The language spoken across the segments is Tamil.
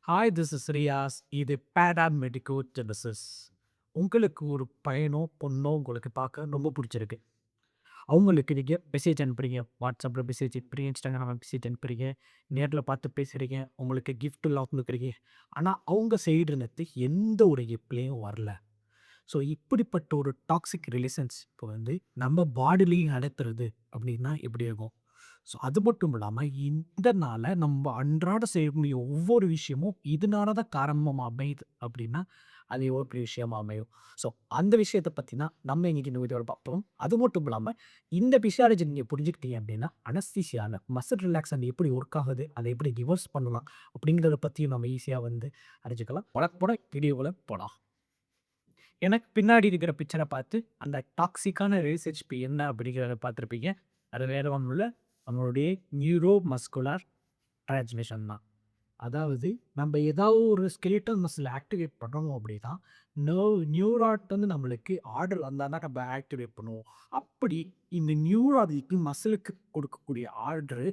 Hi this is Riyaz. இது பேராமெடிக்கோ ஜெனசிஸ். உங்களுக்கு ஒரு பையனோ பொண்ணோ உங்களுக்கு பார்க்க ரொம்ப பிடிச்சிருக்கு. அவங்களுக்கு நீங்கள் மெசேஜ் அனுப்புறீங்க, வாட்ஸ்அப்பில் மெசேஜ் அனுப்புறீங்க, இன்ஸ்டாகிராமில் மெசேஜ் அனுப்புறீங்க, நேரில் பார்த்து பேசுகிறீங்க, உங்களுக்கு கிஃப்ட்லாம் கொடுக்குறீங்க. ஆனால் அவங்க சைடுலேருந்து எந்த ஒரு ரிப்ளையும் வரல. ஸோ இப்படிப்பட்ட ஒரு டாக்ஸிக் ரிலேஷன்ஷிப் வந்து நம்ம பாடிலையும் நடத்துறது அப்படின்னா எப்படி இருக்கும்? ஸோ அது மட்டும் இல்லாமல் இதனால் நம்ம அன்றாட செய்யக்கூடிய ஒவ்வொரு விஷயமும் இதனால தான் காரணமாக அமையுது அப்படின்னா அது எவ்வளோ பெரிய விஷயமா அமையும். ஸோ அந்த விஷயத்தை பற்றி தான் நம்ம இன்னைக்கு இந்த வீடியோவில் பார்ப்போம். அது மட்டும் இல்லாமல் இந்த பிசியாலஜி நீங்கள் புரிஞ்சுக்கிட்டீங்க அப்படின்னா அனஸ்தீசியான மசில் ரிலாக்ஸன் எப்படி ஒர்க் ஆகுது, அதை எப்படி ரிவர்ஸ் பண்ணலாம் அப்படிங்கிறத பற்றியும் நம்ம ஈஸியாக வந்து அறிஞ்சிக்கலாம். வழக்கப்போட வீடியோவில் போகலாம். எனக்கு பின்னாடி இருக்கிற பிக்சரை பார்த்து அந்த டாக்ஸிக்கான ரிலேஷன்ஷிப் என்ன அப்படிங்கிறத பார்த்துருப்பீங்க. அது வேறு ஒன்றும் இல்லை, நம்மளுடைய நியூரோ மஸ்குலர் டிரான்ஸ்மிஷன் தான். அதாவது நம்ம ஏதாவது ஒரு ஸ்கெலிட்டல் மசில் ஆக்டிவேட் பண்ணுறோம் அப்படின்னா நியூராட் வந்து நம்மளுக்கு ஆர்டர் வந்தால் தான் நம்ம ஆக்டிவேட் பண்ணுவோம். அப்படி இந்த நியூராதிக்கு மசிலுக்கு கொடுக்கக்கூடிய ஆர்டரு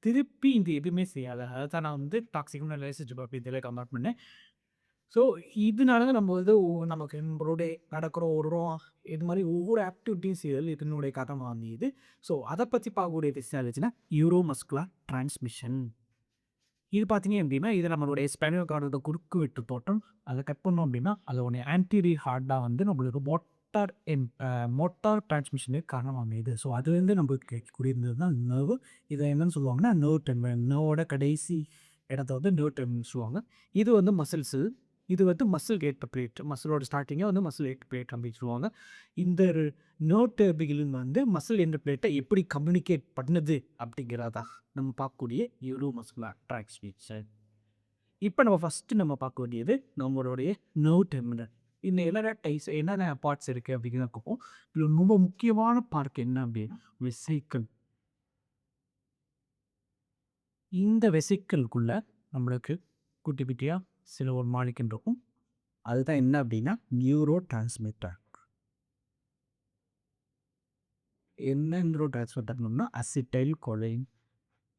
திருப்பி இந்த எதுவுமே செய்யாது. அதை தான் நான் வந்து டாக்ஸிக்கான ரிலேஷன்ஷிப் அப்படி இதில் கம்பேர் பண்ணேன். ஸோ இதனால தான் நம்ம வந்து நமக்கு நம்மளுடைய நடக்கிற ஓடுறோம், இது மாதிரி ஒவ்வொரு ஆக்டிவிட்டீஸ் இதனுடைய காரணமாக அமையுது. ஸோ அதை பற்றி பார்க்கக்கூடிய ஃபிசியாலஜினா யூரோ மஸ்குலர் டிரான்ஸ்மிஷன். இது பார்த்தீங்க அப்படின்னா இது நம்மளுடைய ஸ்பைனல் கார்டோட குறுக்கு வெட்டு தோட்டம். அதை கட் பண்ணோம் அப்படின்னா அதோடைய ஆன்டீரியர் ஹார்ட்டாக வந்து நம்மளுக்கு மோட்டார் டிரான்ஸ்மிஷனுக்கு காரணமாக அமையுது. ஸோ அது வந்து நம்மளுக்கு கேட்கக்கூடியது தான் நர்வு. இதை என்னன்னு சொல்லுவாங்கன்னா நர்வ் டெர்மினல், நர்வோட கடைசி இடத்த வந்து நர்வ் டெர்மினல் சொல்லுவாங்க. இது வந்து மசில்ஸு, இது வந்து மசில் கேட் பிளேட், மசிலோட ஸ்டார்டிங்காக வந்து மசில் கேட் பிளேட் அப்படின்னு சொல்லுவாங்க. இந்த நர்வ் டெர்மினல் வந்து மசில் என்ற பிளேட்டை எப்படி கம்யூனிகேட் பண்ணுது அப்படிங்கிறதா நம்ம பார்க்கக்கூடிய நியூரோ மஸ்குலர் டிரான்ஸ்மிஷன். இப்போ நம்ம ஃபஸ்ட்டு நம்ம பார்க்க வேண்டியது நம்மளுடைய நர்வ் டெர்மினல். இந்த என்னென்ன பார்ட்ஸ் இருக்குது அப்படிங்கிறத பார்ப்போம். இதில் ரொம்ப முக்கியமான பார்ட் என்ன அப்படின்னா வெசிக்கிள். இந்த வெசிக்கிள்குள்ளே நம்மளுக்கு குட்டி குட்டியாக சில ஒரு மாலிக்யூல் இருக்கும். அதுதான் என்ன அப்படின்னா நியூரோ டிரான்ஸ்மிட்டர். என்ன நியூரோ டிரான்ஸ்மிட்டர்னா அசிட்டைல் கொலைன்.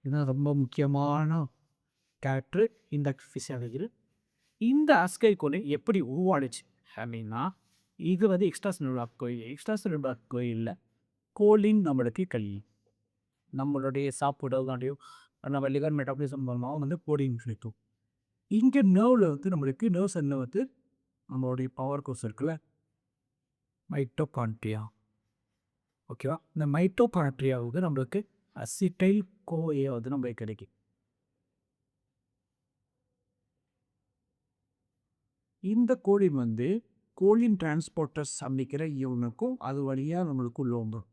இதுதான் ரொம்ப முக்கியமான கேரக்டர் இந்த ஃபிசியாலஜியில். இந்த அஸ்கை கொலைன் எப்படி உருவாடுச்சு அப்படின்னா இது வந்து எக்ஸ்ட்ரா செல்லுலார் கோயிலில் கோலின் நம்மளுக்கு நம்மளுடைய சாப்பிட்றதுனாலையும் நம்ம லிவர் மெட்டாபாலிசம் மூலமாக வந்து கோலின் கிடைக்கும். இங்கே நர்வில் வந்து நம்மளுக்கு நர்வ் செல்லில் வந்து நம்மளுடைய பவர் கோர்ஸ் இருக்குல்ல, மைட்டோகாண்ட்ரியா. ஓகேவா, இந்த மைட்டோகாண்ட்ரியாவுக்கு நம்மளுக்கு அசிட்டைல் கோஏ வந்து நம்மளுக்கு கிடைக்கும். இந்த கோலின் வந்து கோலின் டிரான்ஸ்போர்ட்டர்ஸ் அப்படிங்கிற யூனுக்கும் அது வழியாக நம்மளுக்கு உள்ள வந்துடும்.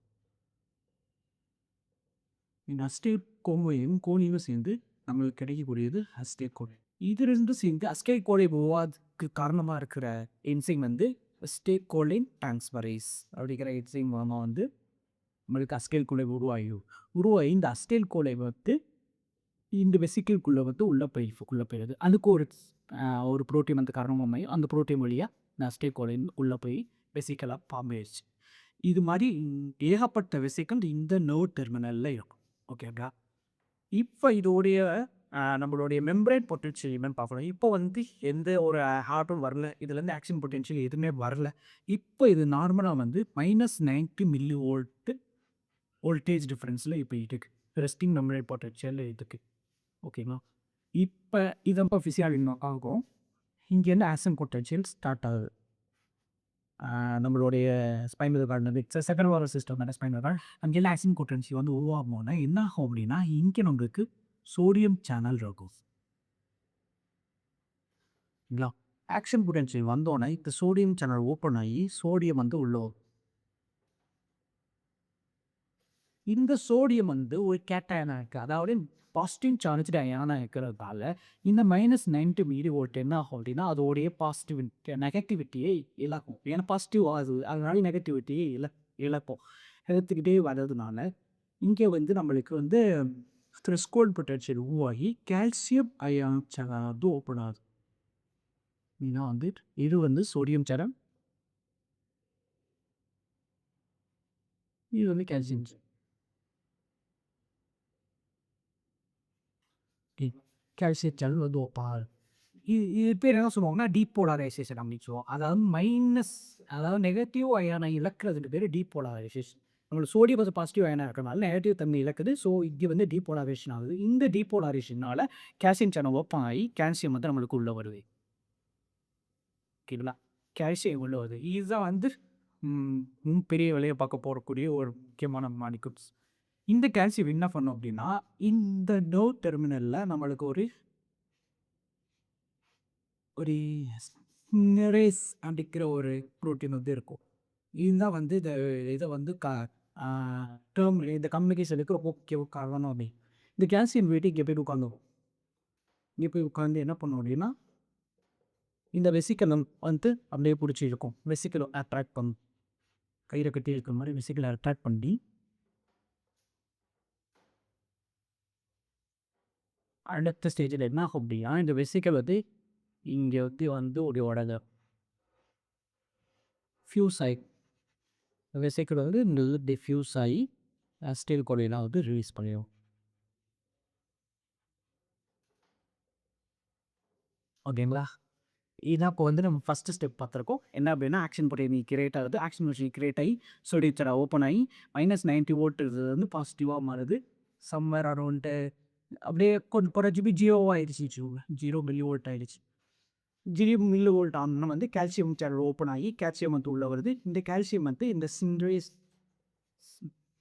இந்த அஸ்டேட் கோவையும் கோலியும் சேர்ந்து நம்மளுக்கு கிடைக்கக்கூடியது அஸ்டேட் கோலை. இது ரெண்டும் சேர்ந்து அஸ்டேட் கோலை உருவாதுக்கு காரணமாக இருக்கிற என்சைம் வந்து அஸ்டேட் கோலின் டிரான்ஸ்பரேஸ் அப்படிங்கிற என்சைம் மூலமாக வந்து நம்மளுக்கு அஸ்டேட் கோலை உருவாகி இந்த அஸ்டேட் கோலை வந்து இந்த வெசிக்கிள்குள்ளே வந்து உள்ளே போயிடுது. அதுக்கு ஒரு புரோட்டீன் வந்து காரணமாக அமையும். அந்த புரோட்டீன் வழியாக இந்த அஸ்டேட் கோலின் உள்ளே போய் வெசிக்கலாக ஃபார்ம் ஆயிடுச்சு. இது மாதிரி ஏகப்பட்ட வெசிக்கல் இந்த நர்வ் டெர்மினலில் இருக்கும். ஓகேங்களா, இப்போ இதோடைய நம்மளுடைய மெம்பரேன் பொட்டன்ஷியல் என்னன்னு பார்க்கணும். இப்போ வந்து எந்த ஒரு ஹார்ட்டும் வரல, இதுலேருந்து ஆக்ஷன் பொட்டன்ஷியல் எதுவுமே வரல. இப்போ இது நார்மலாக வந்து -90 மில்லி வோல்டேஜ் டிஃப்ரென்ஸில் இப்போ இருக்குது ரெஸ்டிங் மெம்பரேன் பொட்டன்ஷியல் இதுக்கு. ஓகேங்களா, இப்போ இதப்போ ஃபிசியாலஜி ஆகும். இங்கேருந்து ஆக்ஷன் பொட்டன்ஷியல் ஸ்டார்ட் ஆகுது. நம்மளுடைய ஸ்பைனல் கார்டு செகண்ட் வாரல் சிஸ்டம் ஸ்பைனல் கார்டு அங்கெல்லாம் ஆக்ஷன் பொட்டன்ஷியல் வந்து உருவாகணும்னா என்ன ஆகும் அப்படின்னா இங்கே நம்மளுக்கு சோடியம் சேனல் இருக்கும். இல்லைங்களா, ஆக்ஷன் பொட்டன்ஷியல் வந்தோடனே இந்த சோடியம் சேனல் ஓப்பன் ஆகி சோடியம் வந்து உள்ள வரும். இந்த சோடியம் வந்து ஒரு கேட்டயனாக இருக்குது, அதாவது பாசிட்டிவ் சார்ஜ் அயனாக இருக்கிறதால இந்த -90 மில்லி வோல்ட் என்ன ஆகும் அப்படின்னா அதோடைய நெகட்டிவிட்டியை இழக்கும். ஏன்னா பாசிட்டிவ் ஆகுது, அதனால நெகட்டிவிட்டியை இழப்போம். இழத்துக்கிட்டே வர்றதுனால இங்கே வந்து நம்மளுக்கு வந்து த்ரெஷ்ஹோல்ட் பொட்டன்ஷியல் உருவாகி கால்சியம் அயான் சேனல் வந்து ஓப்பன் ஆகுது. ஏன்னா வந்து இது வந்து சோடியம் சேனல், இது வந்து கால்சியம் சேனல். கால்சியம் சேனல் வந்து ஓப்பன் ஆகுது. இது பேர் என்ன சொல்லுவாங்கன்னா டீபோலரைசேஷன் அப்படின்னு சொல்லுவோம். அதாவது நெகட்டிவ் அயனை இழக்கிறதுக்கு பேர் டீபோலரைசேஷன். நம்மளுக்கு சோடியம் வந்து பாசிட்டிவ் அயனா இருக்கிறனால நெகட்டிவ் தன்மை இழக்குது. ஸோ இது வந்து டீபோலரைசேஷன் ஆகுது. இந்த டீபோலரைசேஷனால கால்சியம் சேனல் ஓப்பன் ஆகி கால்சியம் வந்து நம்மளுக்கு உள்ள வருது. ஓகேங்களா? கால்சியம் உள்ள வருது. இதுதான் வந்து பெரிய வேலையை பார்க்க போகக்கூடிய ஒரு முக்கியமான மாலிக்யூல்ஸ். இந்த கால்சியம் என்ன பண்ணும் அப்படின்னா, இந்த நர்வ் டெர்மினலில் நம்மளுக்கு ஒரு ஸ்னெரேஸ் அப்படிங்கிற ஒரு புரோட்டீன் வந்து இருக்கும். இதுதான் வந்து இதை வந்து இந்த கம்யூனிகேஷனுக்கு ரொம்ப முக்கிய காரணம் அப்படி. இந்த கால்சியம் போயிட்டு இங்கே போய் உட்காந்தும். இங்கே போய் உட்காந்து என்ன பண்ணும் அப்படின்னா, இந்த வெசிக்கலம் வந்து அப்படியே பிடிச்சி இருக்கும். வெசிக்கலம் அட்ராக்ட் பண்ணும். கயிறை கட்டி இருக்கிற மாதிரி வெசிக்கலை அட்ராக்ட் பண்ணி அடுத்த ஸ்டேஜில் என்ன ஆகும் அப்படின்னா, இந்த வெசிக்கல் வந்து இங்கே வந்து ஒரு உடலை ஃபியூஸ் ஆகி வெசிக்கல் வந்து நல்ல டிஃப்யூஸ் ஆகி ஸ்டீல் கொலையெல்லாம் வந்து ரிலீஸ் பண்ணிடும். ஓகேங்களா? இதான் இப்போ வந்து நம்ம ஃபஸ்ட்டு ஸ்டெப் பார்த்துருக்கோம். என்ன அப்படின்னா ஆக்ஷன் பொட்டேனியல் கிரியேட் ஆகுது. ஆக்ஷன் பொட்டேனியல் கிரியேட் ஆகி சோடியம் சேனல் ஓப்பன் ஆகி -90 வோல்ட் வந்து பாசிட்டிவாக மாறுது. சம்வேர் அரௌண்டு அப்படியே கொஞ்சம் குறைஞ்சி 0 ஆயிடுச்சு. 0 மில்லி வோல்ட் ஆயிடுச்சு. 0 மில்லி வோல்ட் ஆனோன்னா வந்து கால்சியம் சேனல் ஓப்பன் ஆகி கால்சியம் வந்து உள்ளே வருது. இந்த கால்சியம் வந்து இந்த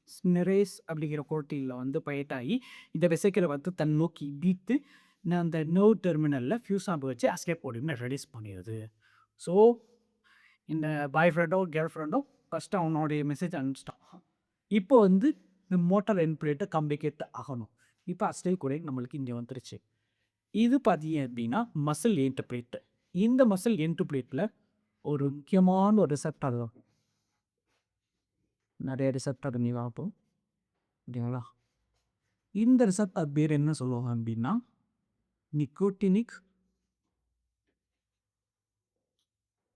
ஸ்னெரேஸ் அப்படிங்கிற புரோட்டீனில் வந்து பயட்டாகி இந்த வெசிக்கலை வந்து தன் நோக்கி ஈர்த்து அந்த நர்வ் டெர்மினலில் ஃபியூஸ் ஆம்பு வச்சு எஸ்கேப் ப்ரோட்டீனை ரெடியூஸ் பண்ணிடுது. ஸோ இந்த பாய் ஃப்ரெண்டோ கேர்ள் ஃப்ரெண்டோ ஃபஸ்ட்டு அவனுடைய மெசேஜ் அனுப்பிச்சிட்டான். இப்போ வந்து இந்த மோட்டார் என்பிளேட்டை கம்ப்ளிகேட் ஆகணும். இப்போ அஸ்டைல் கூட நம்மளுக்கு இங்கே வந்துருச்சு. இது பார்த்தீங்க அப்படின்னா மசில் என்டர்பிளேட். இந்த மசில் என்டர்பிளேட்டில் ஒரு முக்கியமான ஒரு ரிசெப்டார் தான். நிறைய ரிசெப்டார் நீ பார்ப்போம். ஓகேங்களா? இந்த ரிசெப்டார் பேர் என்ன சொல்லுவாங்க அப்படின்னா நிக்கோட்டினிக்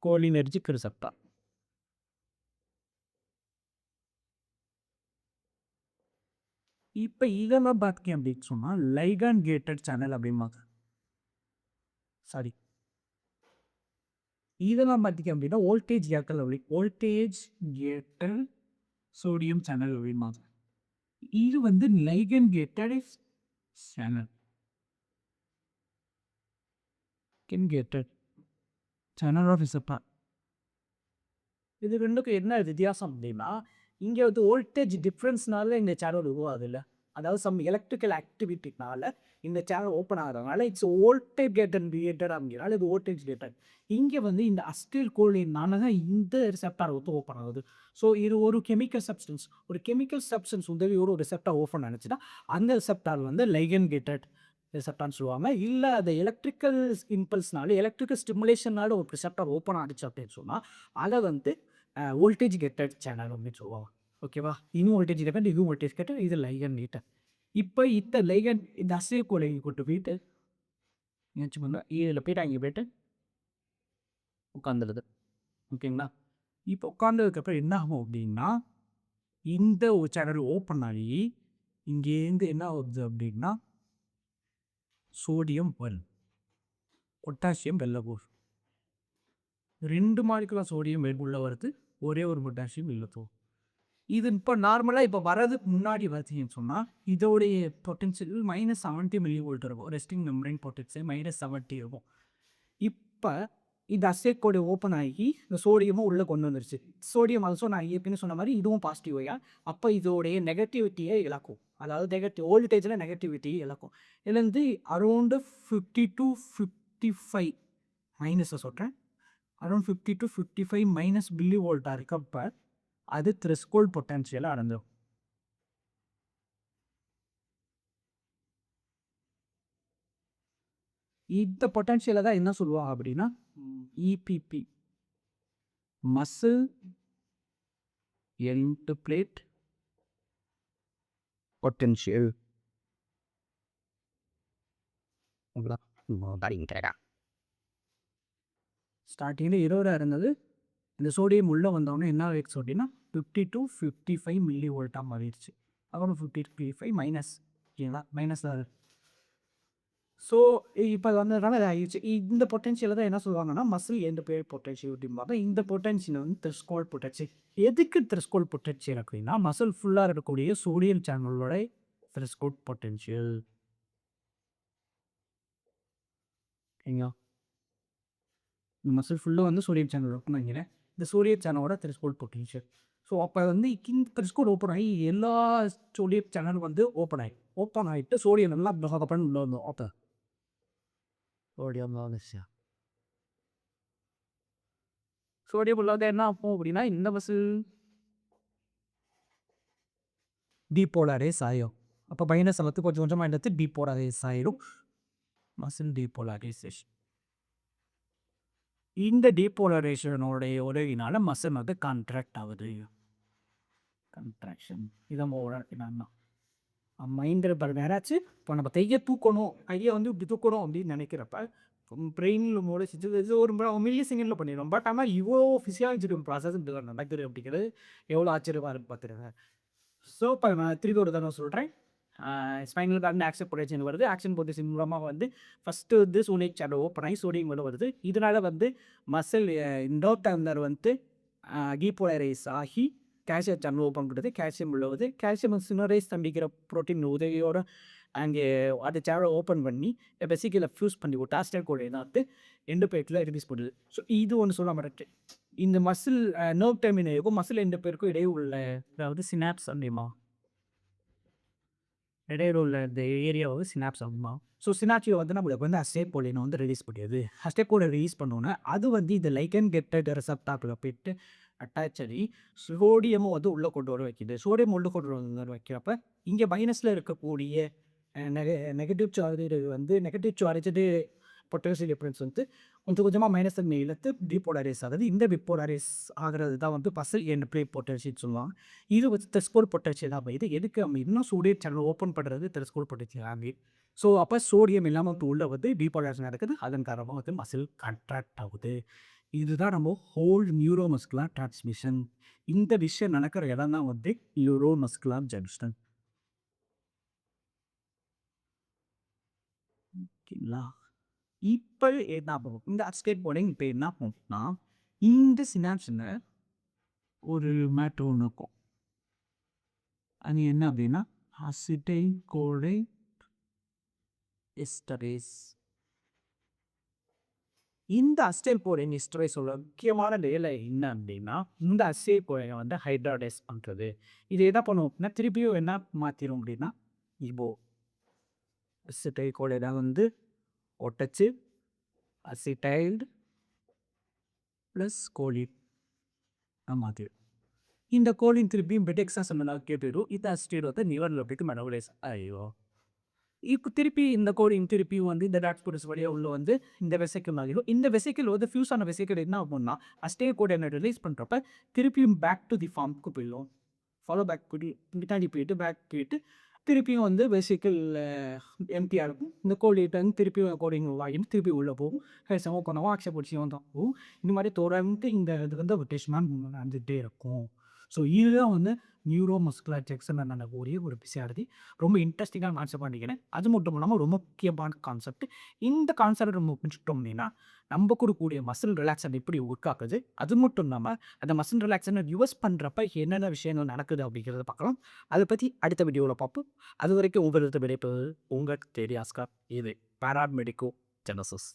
கோலினெர்ஜிக் ரிசெப்டார். இப்போ இதெல்லாம் பார்த்தீங்க அப்படின்னு சொன்னால் லைகாண்ட் கேட்டட் சேனல் அப்படிம்பாங்க. சாரி, இதெல்லாம் பார்த்தீங்க அப்படின்னா வோல்டேஜ் கேட்டல் சோடியம் சேனல் அப்படிம்பாங்க. இது வந்து ligand gated channel channel of receptor. இது ரெண்டுக்கும் என்ன வித்தியாசம் அப்படின்னா, இங்கே வந்து வோல்டேஜ் டிஃப்ரென்ஸ்னால இந்த சேனல் உருவாகுது இல்லை, அதாவது சம் எலக்ட்ரிக்கல் ஆக்டிவிட்டினால இந்த சேனல் ஓப்பன் ஆகிறதுனால இட்ஸ் வோல்டேஜ் கேட்டட் கிரியேட்டட் அப்படிங்கிறனால இது வோல்டேஜ் கேட்டட். இங்கே வந்து இந்த அஸ்டைல் கோலினால தான் இந்த ரிசெப்டார் வந்து ஓப்பன் ஆகுது. ஸோ இது ஒரு கெமிக்கல் சப்ஸ்டன்ஸ் உதவியோடு ஒரு ரிசெப்டார் ஓப்பன் ஆனிச்சுன்னா அந்த ரிசெப்டார் வந்து லைகன் கேட்டட் ரிசெப்டார்னு சொல்லுவாங்க. இல்லை அதை எலக்ட்ரிக்கல் இம்பல்ஸ்னால எலக்ட்ரிக்கல் ஸ்டிமுலேஷனால ஒரு ரிசெப்டார் ஓப்பன் ஆகிடுச்சு அப்படின்னு சொன்னால் அதை வந்து வோல்டேஜ் கேட்டட் சேனல் அப்படின்னு சொல்லுவாங்க. ஓகேவா? இன்னும் வோல்டேஜ் கேட்டட், இதுவும் வோல்டேஜ் கேட்டட், இது லைகன் கேட்டட். இப்போ இந்த லைகன் இந்த அஸ்டைல் கோலை கொண்டு போயிட்டு இதில் போயிட்டு அங்கே போய்ட்டு உட்காந்துருது. ஓகேங்களா? இப்போ உட்காந்ததுக்கப்புறம் என்ன ஆகும் அப்படின்னா இந்த ஒரு சேனல் ஓப்பன் ஆகி இங்கேருந்து என்ன ஆகுது அப்படின்னா சோடியம் பொட்டாசியம் வெளில போகுது. 2 மாலிகுலர் சோடியம் உள்ள வருது, ஒரே ஒரு பொட்டாசியம் வெளில போகும். இது இப்போ நார்மலாக இப்போ வரதுக்கு முன்னாடி பார்த்தீங்கன்னு சொன்னால் இதோடைய பொட்டன்ஷியல் -70 மில்லி வோல்ட் இருக்கும். ரெஸ்டிங் மெம்பரைன் பொட்டன்ஷியல் -70 இருக்கும். இப்போ இந்த அஸ்டைல் கோடு ஓப்பன் ஆகி இந்த சோடியமும் உள்ளே கொண்டு வந்துருச்சு. சோடியம் ஆல்சோ நான் ஏற்கனவே சொன்ன மாதிரி இதுவும் பாசிட்டிவ் வையா. அப்போ இதோடைய நெகட்டிவிட்டியை இழக்கும். அதாவது வோல்டேஜில் நெகட்டிவிட்டியை இழக்கும். இதுலேருந்து அரௌண்டு 50 to 55 மைனஸை சொல்கிறேன், அரௌண்ட் 50 to 55 மைனஸ் மில்லி வோல்ட்டாக இருக்கப்போ அது த்ரெஷ்ஹோல்ட் பொட்டன்ஷியலை அடைஞ்சிடும். இந்த பொட்டன்ஷியலை தான் என்ன சொல்லுவாங்க அப்படின்னா இபிபி, மசில் என்டர்பிளேட் பொட்டன்ஷியல். ஸ்டார்டிங்கில் 20 இருந்தது. இந்த சோடியம் உள்ளே வந்தோடனே என்ன ஆகிடுச்சு அப்படின்னா 50 to 55 மில்லி வோல்ட்டாக மாறிடுச்சு. அப்புறம் 50 to 55 மைனஸ். ஓகேங்களா? மைனஸ் ஸோ இப்போ வந்ததுனால அது ஆயிடுச்சு. இந்த பொட்டன்ஷியல தான் என்ன சொல்லுவாங்கன்னா, மசில் எண்ட் பிளே பொட்டன்ஷியல் அப்படிம்பாங்க. இந்த பொட்டன்ஷியல் வந்து த்ரெஷ்ஹோல்ட் பொட்டன்ஷியல். எதுக்கு த்ரெஷ்ஹோல்ட் பொட்டன்ஷியல் அப்படின்னா, மசில் ஃபுல்லா இருக்கக்கூடிய சோடியம் சேனலோட த்ரெஷ்ஹோல்ட் பொட்டன்ஷியல். ஓகேங்களா? இந்த மசில் ஃபுல்லா வந்து சோடியம் சேனல் இருக்குன்னு வைங்களேன். இந்த சோடியம் சேனலோட த்ரெஷ்ஹோல்ட் பொட்டன்ஷியல். ஸோ அப்போ வந்து இந்த த்ரெஷ்ஹோல்ட் ஓப்பன் ஆகி எல்லா சோடியம் சேனலும் வந்து ஓப்பன் ஆயிட்டு சோடியம் நல்லா பகபகன்னு உள்ள வந்துரும். அப்போ சோடியம் வந்துருச்சு. சோடியம் உள்ள வந்து என்ன ஆகும் அப்படின்னா, இந்த மசில் டீபோலரைஸ் ஆயிரும். அப்போ மைனஸ் வந்து கொஞ்சம் கொஞ்சமா எடுத்து டீபோலரைஸ் ஆயிரும். Muscle depolarisation. இந்த டீபோலரைசேஷனோடைய உதவினால மசில் வந்து கான்ட்ராக்ட் ஆகுது. கன்ட்ராக்ஷன். இதான் ஓவரால் என்னன்னா மைண்டில் பாருங்க யாராச்சும் இப்போ நம்ம கையை தூக்கணும், கையை வந்து இப்படி தூக்கணும் அப்படின்னு நினைக்கிறப்ப பிரெயினில் மூட இது ஒரு மில்லியன் செகண்டில் பண்ணிடும். பட் ஆனால் இவ்வளோ ஃபிசியாலஜிக்கல் ப்ராசஸ் நடக்குது அப்படிங்கிறது எவ்வளோ ஆச்சரியமாக இருக்குது பார்த்துருங்க. ஸோ இப்போ நான் திருப்பி ஒரு தடவை சொல்கிறேன். ஸ்பைனல் கார்டு ஆக்ஷன் பொட்டன்ஷியல் வருது. ஆக்ஷன் பொட்டன்ஷியல் மூலமாக வந்து ஃபஸ்ட்டு வந்து சோடியம் சேனல் ஓப்பன் ஆகி சோடியம் வருது. இதனால் வந்து மசில் இண்டோடர்மினல் வந்து டீபோலரைஸ் ஆகி கால்சியம் சேனல் ஓப்பன் பண்ணுறது. கால்சியம் உள்ள வருது. கால்சியம் சினரைஸ் தம்பிக்கிற ப்ரோட்டீன் உதவியோட அங்கே அந்த சேனலை ஓப்பன் பண்ணி பெசிக்கலை ஃபியூஸ் பண்ணி விட்டு ஆஸ்டர் கூட வந்து எண்டு பேட்டில் ரிலீஸ் பண்ணுது. ஸோ இது ஒன்று சொல்ல மாட்டேன். இந்த மசில் நர்வ் டெர்மினலுக்கும் மசில் எண்டு பேருக்கும் இடையே உள்ள அதாவது சினாப்ஸ் அப்படிமா இடையில உள்ள இந்த ஏரியா வந்து சினாப்ஸ் ஆகுமா. ஸோ சினாப்சியை வந்து நம்மளுக்கு வந்து அஸ்டேபோலினை வந்து ரிலீஸ் பண்ணியது. அஸ்டேபோலை ரிலீஸ் பண்ணோன்னே அது வந்து இந்த லைக்கன் கெட்டட் ரெசப்டாரில் போயிட்டு அட்டாச் ஆகி சோடியமும் வந்து உள்ளே கொண்டு வர வைக்கிது. சோடியம் உள்ளே கொண்டு வர வைக்கிறப்ப இங்கே மைனஸில் இருக்கக்கூடிய நெகட்டிவ் சார்ஜ் வந்து நெகட்டிவ் சார்ஜு பொட்டன்ஷியல் டிஃபரன்ஸ் வந்து கொஞ்சம் கொஞ்சமாக மைனஸ் தன்மை இழுத்து டீபோலரைஸ் ஆகுது. இந்த பிபோலரைஸ் ஆகிறது தான் வந்து மசில் எண்ட் பிளே பொட்டன்ஷியல் சொல்லுவாங்க. இது வந்து த்ரெஷ்ஹோல்ட் பொட்டன்ஷியல் தான் இது எதுக்கு அப்படின்னா சோடியம் சேனல் ஓப்பன் பண்ணுறது த்ரெஷ்ஹோல்ட் பொட்டன்ஷியல் ஆகி. ஸோ அப்போ சோடியம் இல்லாமல் இப்போ உள்ள வந்து டீபோலரைஸ் நடக்குது. அதன் காரணமாக வந்து மசில் கான்ட்ராக்ட் ஆகுது. இதுதான் நம்ம ஹோல் நியூரோ மஸ்குலர் டிரான்ஸ்மிஷன். இந்த விஷயம் நடக்கிற இடம் தான் வந்து நியூரோ மஸ்குலர் ஜங்ஷன். ஓகேங்களா? இப்போ என்ன ஆகும்? இந்த அஸ்டேட் போர்டிங் இப்போ என்ன ஆகும்னா, இந்த சினாப்ஸில் ஒரு மேட்ரு ஒன்று இருக்கும். அது என்ன அப்படின்னா அசிட்டைல் கோலை எஸ்டரேஸ். இந்த அசிட்டைல் கோலின் எஸ்டரேஸோட முக்கியமான வேலை என்ன அப்படின்னா, இந்த அசிட்டைல் கோலை வந்து ஹைட்ராடைஸ் பண்ணுறது. இது என்ன பண்ணும் அப்படின்னா திருப்பியும் என்ன மாற்றிடும் அப்படின்னா இப்போ அசிட்டைல் கோலை தான் வந்து ஒட்டச்சு அசிட்டைல்டு ப்ளஸ் கோலின் மாற்றிடும். இந்த கோலின் திருப்பியும் பெட்டெக்ஸா சொன்னா கேட்டுடும். இந்த அசிட்டேட் வந்து நிவரில் போய்ட்டு மெனவலைஸ் ஆயிடும். இப்போ திருப்பி இந்த கோலின் திருப்பியும் வந்து இந்த டாக்ஸ்போர்ட்ஸ் வழியாக உள்ள வந்து இந்த வெசைக்கிள் ஆகிடும். இந்த வெசைக்கிள் வந்து ஃபியூஸ் ஆன வெசைக்கிள் என்ன ஆகும்னா அஸ்டே கோட் என்ன ரிலீஸ் பண்ணுறப்ப திருப்பியும் பேக் டு தி ஃபார்முக்கு போயிடும். ஃபாலோ பேக் போயிட்டு பின்னாடி போயிட்டு பேக் போயிட்டு திருப்பியும் வந்து வெசைக்கிள் எம்டியாக இருக்கும். இந்த கோலிட்ட வந்து திருப்பியும் கோடிங் வாங்கிட்டு திருப்பி உள்ளே போகும். செம பண்ணவும் ஆக்ஷன் பிடிச்சி வந்தோம். இந்த மாதிரி தொடர்ந்து இந்த இது வந்து ரொட்டேஷனாக நடந்துகிட்டே இருக்கும். ஸோ இதுதான் வந்து நியூரோ மஸ்குலர் ஜங்ஷன் நடக்கக்கூடிய ஒரு பிசியாலஜி. ரொம்ப இன்ட்ரெஸ்டிங்கான கான்செப்ட் பண்ணிக்கிறேன். அது மட்டும் இல்லாமல் ரொம்ப முக்கியமான கான்செப்ட். இந்த கான்செப்ட் நம்ம புரிஞ்சுட்டோம் அப்படின்னா நம்ம கூடக்கூடிய மசில் ரிலாக்ஸன் எப்படி ஒர்க் ஆகுது, அது மட்டும் இல்லாமல் அந்த மசில் ரிலாக்ஸனை யூஸ் பண்ணுறப்ப என்னென்ன விஷயங்கள் நடக்குது அப்படிங்கிறத பார்க்கலாம். அதை பற்றி அடுத்த வீடியோவில் பார்ப்போம். அது வரைக்கும் உங்களது விடைபெறுவது உங்கள் தேடி ஆஸ்கார். இது பாராமெடிக்கோ ஜெனசிஸ்.